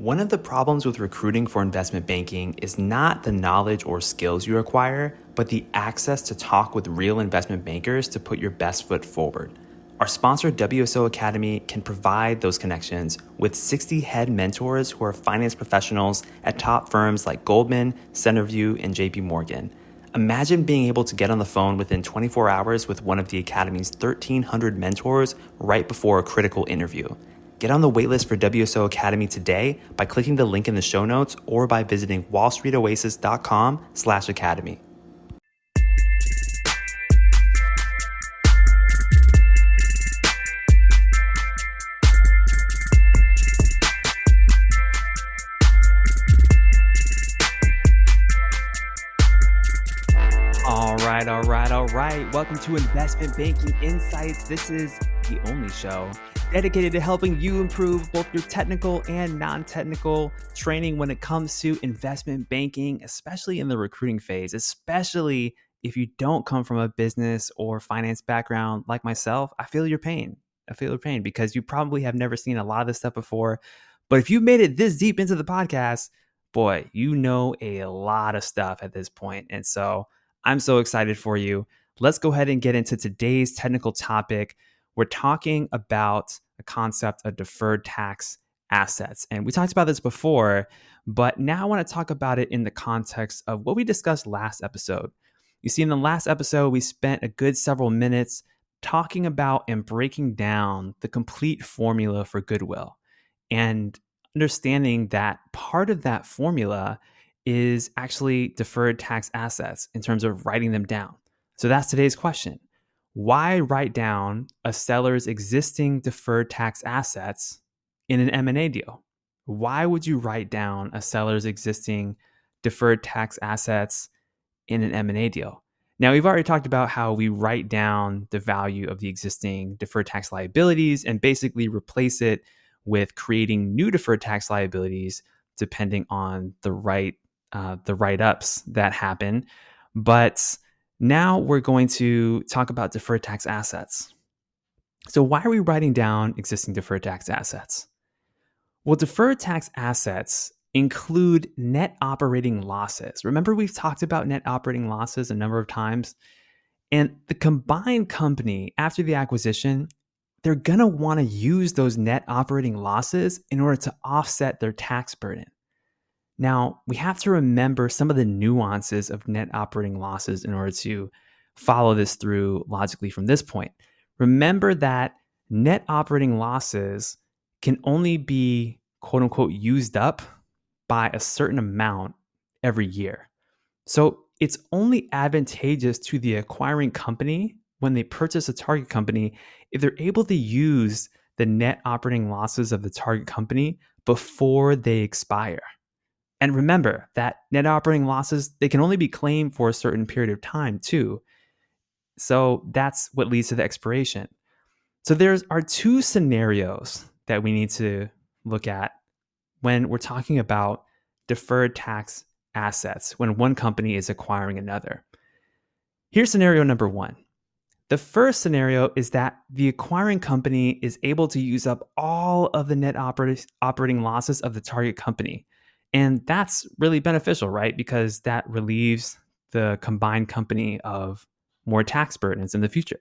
One of the problems with recruiting for investment banking is not the knowledge or skills you acquire, but the access to talk with real investment bankers to put your best foot forward. Our sponsor, WSO Academy, can provide those connections with 60 head mentors who are finance professionals at top firms like Goldman, Centerview, and JP Morgan. Imagine being able to get on the phone within 24 hours with one of the Academy's 1,300 mentors right before a critical interview. Get on the waitlist for WSO Academy today by clicking the link in the show notes or by visiting wallstreetoasis.com/academy. All right. Welcome to Investment Banking Insights. This is the only show dedicated to helping you improve both your technical and non-technical training when it comes to investment banking, especially in the recruiting phase, especially if you don't come from a business or finance background like myself. I feel your pain. Because you probably have never seen a lot of this stuff before. But if you've made it this deep into the podcast, boy, you know a lot of stuff at this point. And so I'm so excited for you. Let's go ahead and get into today's technical topic. We're talking about the concept of deferred tax assets. And we talked about this before, but now I want to talk about it in the context of what we discussed last episode. You see, in the last episode, we spent a good several minutes talking about and breaking down the complete formula for goodwill and understanding that part of that formula is actually deferred tax assets in terms of writing them down. So that's today's question. Why write down a seller's existing deferred tax assets in an M&A deal? Why would you write down a seller's existing deferred tax assets in an M&A deal? Now, we've already talked about how we write down the value of the existing deferred tax liabilities and basically replace it with creating new deferred tax liabilities depending on the write-ups that happen. But now we're going to talk about deferred tax assets. So why are we writing down existing deferred tax assets? Well, deferred tax assets include net operating losses. Remember, we've talked about net operating losses a number of times. And the combined company, after the acquisition, they're going to want to use those net operating losses in order to offset their tax burden. Now, we have to remember some of the nuances of net operating losses in order to follow this through logically from this point. Remember that net operating losses can only be, quote unquote, used up by a certain amount every year. So it's only advantageous to the acquiring company when they purchase a target company if they're able to use the net operating losses of the target company before they expire. And remember that net operating losses, they can only be claimed for a certain period of time too. So that's what leads to the expiration. So there are two scenarios that we need to look at when we're talking about deferred tax assets, when one company is acquiring another. Here's scenario number one. The first scenario is that the acquiring company is able to use up all of the net operating losses of the target company. And that's really beneficial, right? Because that relieves the combined company of more tax burdens in the future.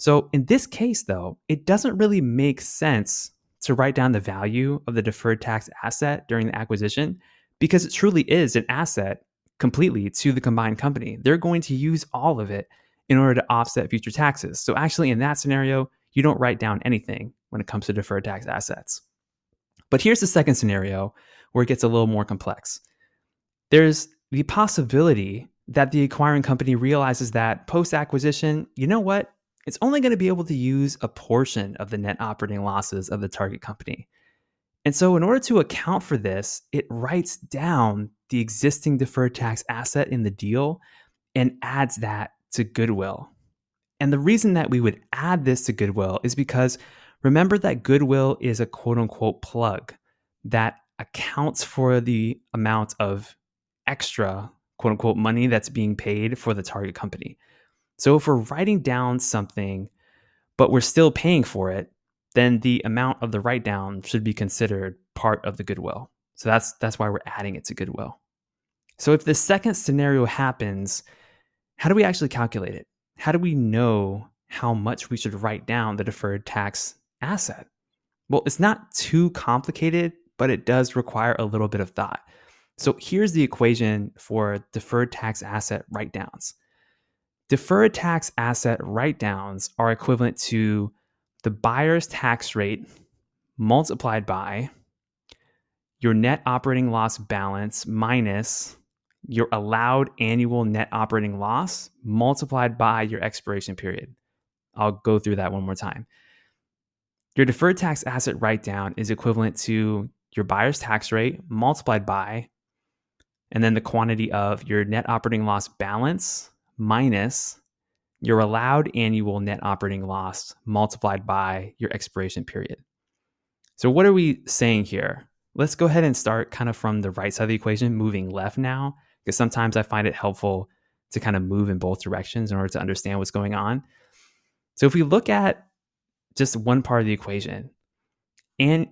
So in this case, though, it doesn't really make sense to write down the value of the deferred tax asset during the acquisition because it truly is an asset completely to the combined company. They're going to use all of it in order to offset future taxes. So actually, in that scenario, you don't write down anything when it comes to deferred tax assets. But here's the second scenario where it gets a little more complex. There's the possibility that the acquiring company realizes that post-acquisition, you know what? It's only going to be able to use a portion of the net operating losses of the target company. And so in order to account for this, it writes down the existing deferred tax asset in the deal and adds that to goodwill. And the reason that we would add this to goodwill is because remember that goodwill is a quote unquote plug that accounts for the amount of extra quote unquote money that's being paid for the target company. So if we're writing down something, but we're still paying for it, then the amount of the write down should be considered part of the goodwill. So that's why we're adding it to goodwill. So if the second scenario happens, how do we actually calculate it? How do we know how much we should write down the deferred tax asset? Well, it's not too complicated, but it does require a little bit of thought. So here's the equation for deferred tax asset write-downs. Deferred tax asset write-downs are equivalent to the buyer's tax rate multiplied by your net operating loss balance minus your allowed annual net operating loss multiplied by your expiration period. I'll go through that one more time. Your deferred tax asset write-down is equivalent to your buyer's tax rate multiplied by, and then the quantity of your net operating loss balance minus your allowed annual net operating loss multiplied by your expiration period. So what are we saying here? Let's go ahead and start kind of from the right side of the equation, moving left now, because sometimes I find it helpful to kind of move in both directions in order to understand what's going on. So if we look at just one part of the equation, and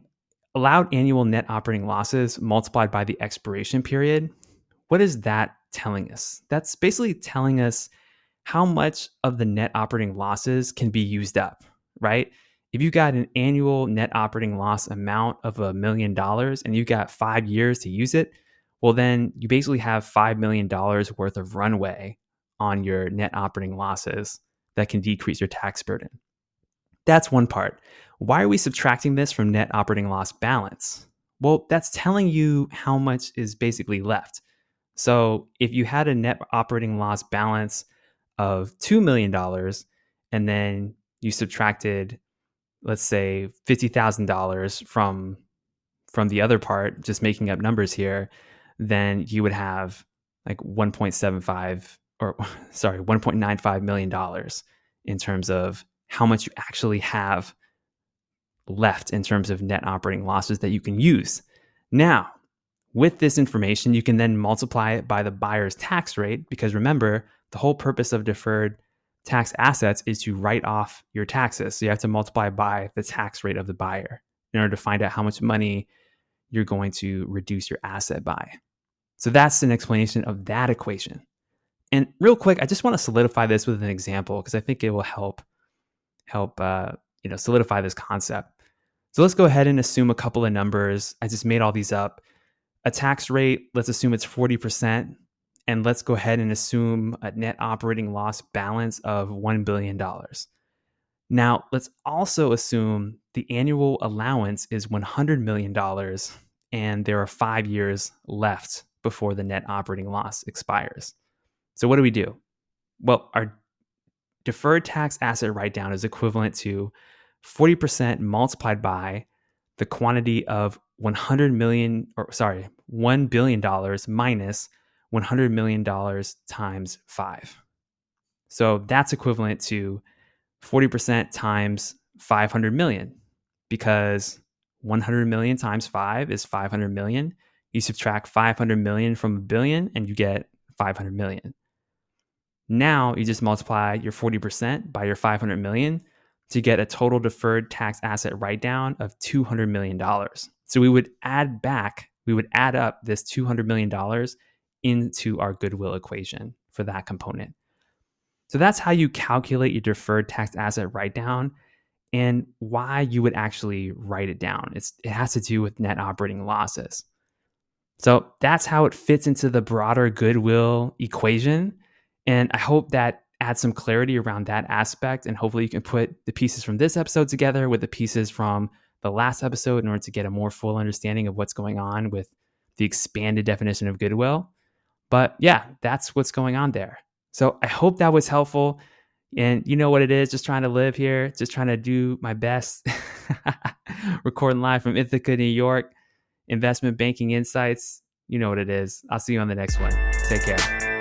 allowed annual net operating losses multiplied by the expiration period, what is that telling us? That's basically telling us how much of the net operating losses can be used up, right? If you got an annual net operating loss amount of $1 million and you got 5 years to use it, well, then you basically have $5 million worth of runway on your net operating losses that can decrease your tax burden. That's one part. Why are we subtracting this from net operating loss balance? Well, that's telling you how much is basically left. So if you had a net operating loss balance of $2 million and then you subtracted, let's say, $50,000 from the other part, just making up numbers here, then you would have like $1.95 million in terms of how much you actually have left in terms of net operating losses that you can use. Now, with this information, you can then multiply it by the buyer's tax rate, because remember, the whole purpose of deferred tax assets is to write off your taxes. So you have to multiply by the tax rate of the buyer in order to find out how much money you're going to reduce your asset by. So that's an explanation of that equation. And real quick, I just want to solidify this with an example because I think it will help solidify this concept. So let's go ahead and assume a couple of numbers. I just made all these up. A tax rate, let's assume it's 40%. And let's go ahead and assume a net operating loss balance of $1 billion. Now, let's also assume the annual allowance is $100 million and there are 5 years left before the net operating loss expires. So what do? Well, our deferred tax asset write-down is equivalent to 40% multiplied by the quantity of $1 billion minus $100 million times 5. So that's equivalent to 40% times 500 million, because 100 million times 5 is 500 million. You subtract 500 million from a billion and you get 500 million. Now you just multiply your 40% by your 500 million to get a total deferred tax asset write-down of $200 million. So we would add up this $200 million into our goodwill equation for that component. So that's how you calculate your deferred tax asset write-down and why you would actually write it down. It has to do with net operating losses. So that's how it fits into the broader goodwill equation. And I hope that adds some clarity around that aspect. And hopefully you can put the pieces from this episode together with the pieces from the last episode in order to get a more full understanding of what's going on with the expanded definition of goodwill. But yeah, that's what's going on there. So I hope that was helpful. And you know what it is, just trying to live here, just trying to do my best. Recording live from Ithaca, New York. Investment Banking Insights. You know what it is. I'll see you on the next one. Take care.